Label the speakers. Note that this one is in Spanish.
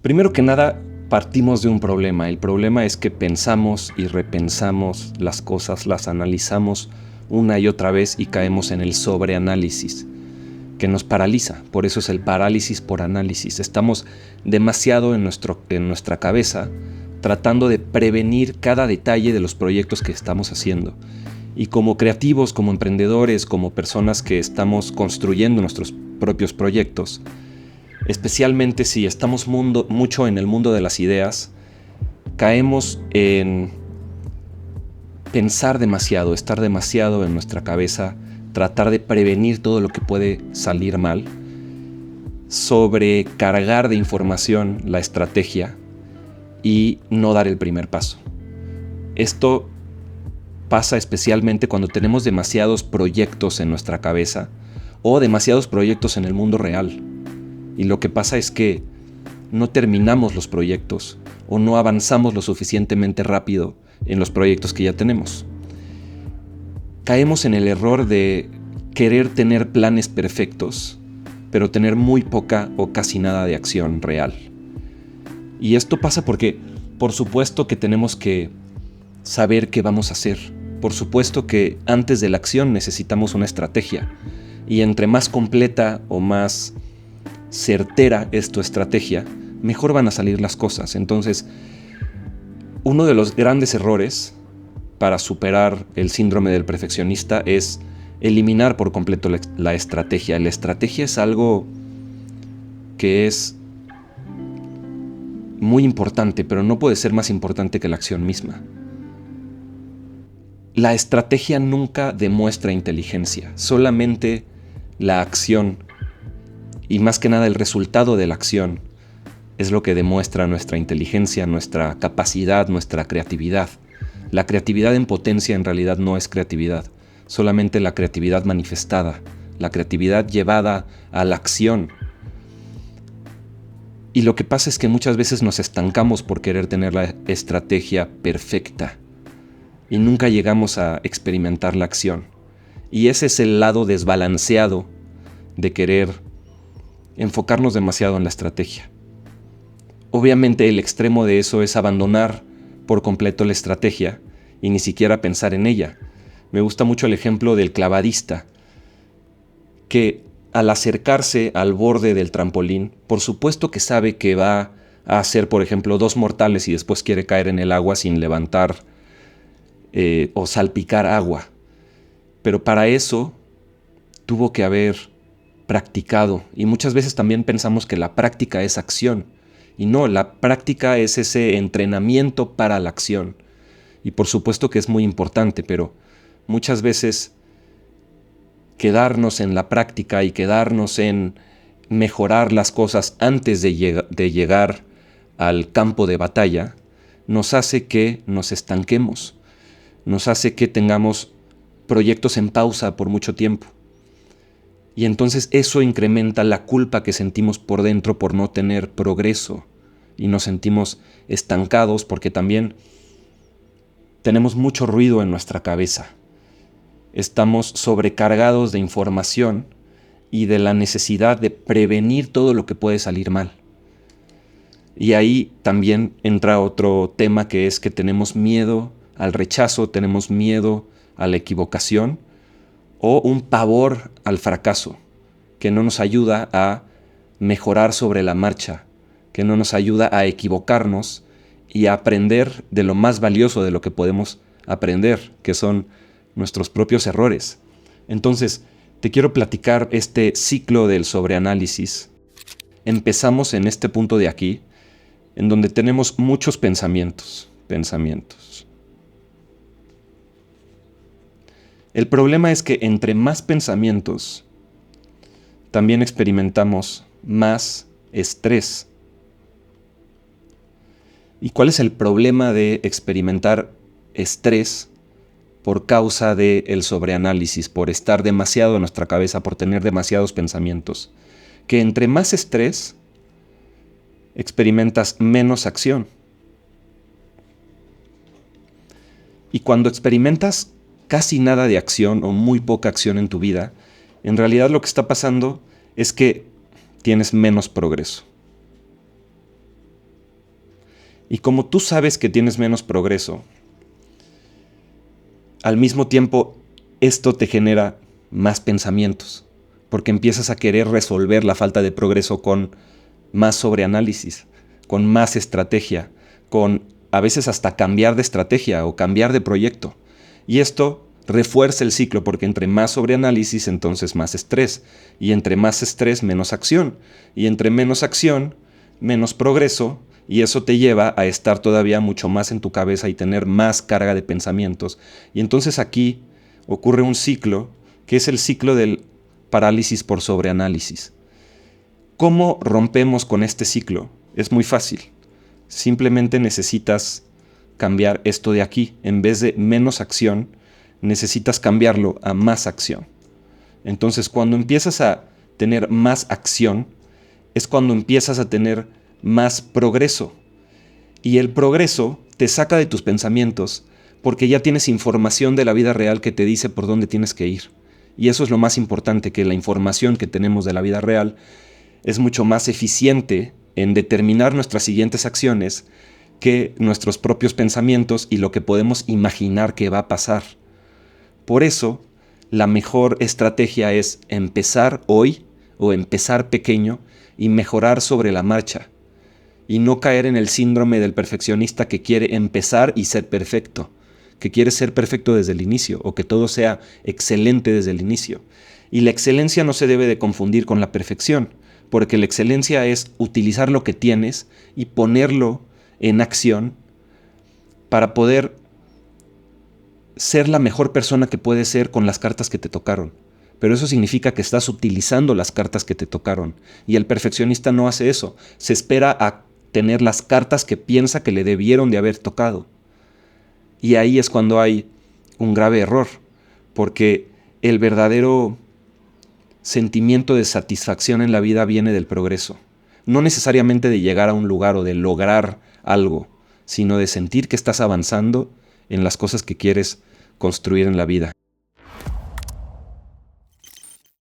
Speaker 1: Primero que nada, partimos de un problema. El problema es que pensamos y repensamos las cosas, las analizamos una y otra vez y caemos en el sobreanálisis, que nos paraliza. Por eso es el parálisis por análisis. Estamos demasiado en nuestra cabeza tratando de prevenir cada detalle de los proyectos que estamos haciendo. Y como creativos, como emprendedores, como personas que estamos construyendo nuestros propios proyectos, especialmente si estamos mucho en el mundo de las ideas, caemos en pensar demasiado, estar demasiado en nuestra cabeza, tratar de prevenir todo lo que puede salir mal, sobrecargar de información la estrategia y no dar el primer paso. Esto pasa especialmente cuando tenemos demasiados proyectos en nuestra cabeza o demasiados proyectos en el mundo real. Y lo que pasa es que no terminamos los proyectos o no avanzamos lo suficientemente rápido en los proyectos que ya tenemos. Caemos en el error de querer tener planes perfectos, pero tener muy poca o casi nada de acción real. Y esto pasa porque, por supuesto que tenemos que saber qué vamos a hacer. Por supuesto que antes de la acción necesitamos una estrategia. Y entre más completa o más certera es tu estrategia, mejor van a salir las cosas. Entonces, uno de los grandes errores para superar el síndrome del perfeccionista es eliminar por completo la estrategia. La estrategia es algo que es muy importante, pero no puede ser más importante que la acción misma. La estrategia nunca demuestra inteligencia, solamente la acción y más que nada el resultado de la acción es lo que demuestra nuestra inteligencia, nuestra capacidad, nuestra creatividad. La creatividad en potencia en realidad no es creatividad, solamente la creatividad manifestada, la creatividad llevada a la acción. Y lo que pasa es que muchas veces nos estancamos por querer tener la estrategia perfecta y nunca llegamos a experimentar la acción. Y ese es el lado desbalanceado de querer enfocarnos demasiado en la estrategia. Obviamente el extremo de eso es abandonar por completo la estrategia y ni siquiera pensar en ella. Me gusta mucho el ejemplo del clavadista, que al acercarse al borde del trampolín, por supuesto que sabe que va a hacer, por ejemplo, 2 mortales y después quiere caer en el agua sin levantar o salpicar agua. Pero para eso tuvo que haber practicado. Y muchas veces también pensamos que la práctica es acción. Y no, la práctica es ese entrenamiento para la acción. Y por supuesto que es muy importante, pero muchas veces quedarnos en la práctica y quedarnos en mejorar las cosas antes de llegar al campo de batalla nos hace que nos estanquemos, nos hace que tengamos proyectos en pausa por mucho tiempo. Y entonces eso incrementa la culpa que sentimos por dentro por no tener progreso y nos sentimos estancados porque también tenemos mucho ruido en nuestra cabeza. Estamos sobrecargados de información y de la necesidad de prevenir todo lo que puede salir mal. Y ahí también entra otro tema que es que tenemos miedo al rechazo, tenemos miedo a la equivocación o un pavor al fracaso que no nos ayuda a mejorar sobre la marcha, que no nos ayuda a equivocarnos y a aprender de lo más valioso de lo que podemos aprender, que son nuestros propios errores. Entonces, te quiero platicar este ciclo del sobreanálisis. Empezamos en este punto de aquí, en donde tenemos muchos pensamientos. El problema es que entre más pensamientos, también experimentamos más estrés. ¿Y cuál es el problema de experimentar estrés por causa del sobreanálisis, por estar demasiado en nuestra cabeza, por tener demasiados pensamientos? Que entre más estrés, experimentas menos acción. Y cuando experimentas casi nada de acción o muy poca acción en tu vida, en realidad lo que está pasando es que tienes menos progreso. Y como tú sabes que tienes menos progreso, al mismo tiempo esto te genera más pensamientos, porque empiezas a querer resolver la falta de progreso con más sobreanálisis, con más estrategia, con a veces hasta cambiar de estrategia o cambiar de proyecto. Y esto refuerza el ciclo, porque entre más sobreanálisis, entonces más estrés, y entre más estrés, menos acción, y entre menos acción, menos progreso, y eso te lleva a estar todavía mucho más en tu cabeza y tener más carga de pensamientos. Y entonces aquí ocurre un ciclo que es el ciclo del parálisis por sobreanálisis. ¿Cómo rompemos con este ciclo? Es muy fácil. Simplemente necesitas cambiar esto de aquí. En vez de menos acción, necesitas cambiarlo a más acción. Entonces, cuando empiezas a tener más acción, es cuando empiezas a tener más progreso. Y el progreso te saca de tus pensamientos porque ya tienes información de la vida real que te dice por dónde tienes que ir. Y eso es lo más importante, que la información que tenemos de la vida real es mucho más eficiente en determinar nuestras siguientes acciones que nuestros propios pensamientos y lo que podemos imaginar que va a pasar. Por eso, la mejor estrategia es empezar hoy o empezar pequeño y mejorar sobre la marcha, y no caer en el síndrome del perfeccionista que quiere empezar y ser perfecto, que quiere ser perfecto desde el inicio o que todo sea excelente desde el inicio. Y la excelencia no se debe de confundir con la perfección, porque la excelencia es utilizar lo que tienes y ponerlo en acción para poder ser la mejor persona que puedes ser con las cartas que te tocaron. Pero eso significa que estás utilizando las cartas que te tocaron. Y el perfeccionista no hace eso. Se espera a tener las cartas que piensa que le debieron de haber tocado. Y ahí es cuando hay un grave error, porque el verdadero sentimiento de satisfacción en la vida viene del progreso. No necesariamente de llegar a un lugar o de lograr algo, sino de sentir que estás avanzando en las cosas que quieres construir en la vida.